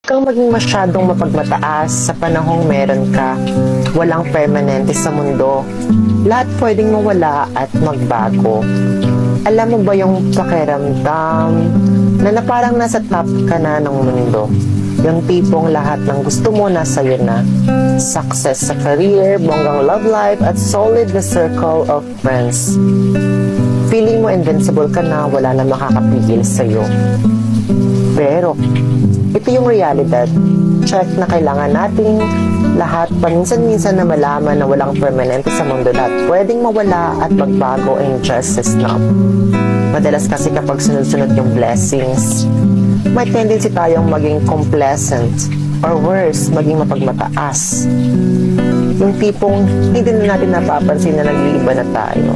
kang maging masyadong mapagmataas sa panahong meron ka. Walang permanente sa mundo. Lahat pwedeng mawala at magbago. Alam mo ba yung pakiramdam na parang nasa top ka na ng mundo? Yung tipong lahat ng gusto mo nasa iyo na. Success sa career, bonggang love life, at solid na circle of friends. Feeling mo invincible ka na, wala na makakapigil sa'yo. Pero, ito yung realidad. Check na kailangan nating lahat paminsan-minsan na malaman na walang permanente sa mundo, lahat pwedeng mawala at magbago and just stop. Madalas kasi kapag sunod-sunod yung blessings, may tendency tayong maging complacent or worse, maging mapagmataas. Yung tipong hindi na natin napapansin na nag-iiba na tayo.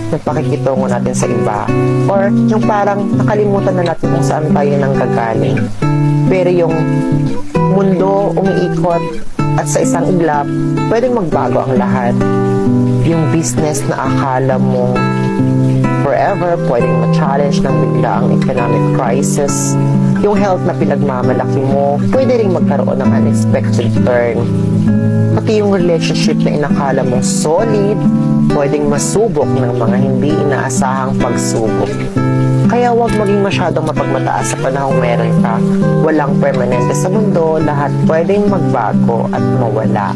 Nagpakikitungo natin sa iba. Or yung parang nakalimutan na natin kung saan tayo nanggagaling. Pero yung mundo umiikot at sa isang iglap, pwedeng magbago ang lahat. Yung business na akala mo forever, pwedeng ma-challenge ng bigla ang economic crisis. Yung health na pinagmamalaki mo, pwede rin magkaroon ng unexpected turn. Pati yung relationship na inakala mong solid, pwedeng masubok ng mga hindi inaasahang pagsubok. Kaya huwag maging masyadong mapagmataas sa panahong meron ka. Walang permanente sa mundo, lahat pwedeng magbago at mawala.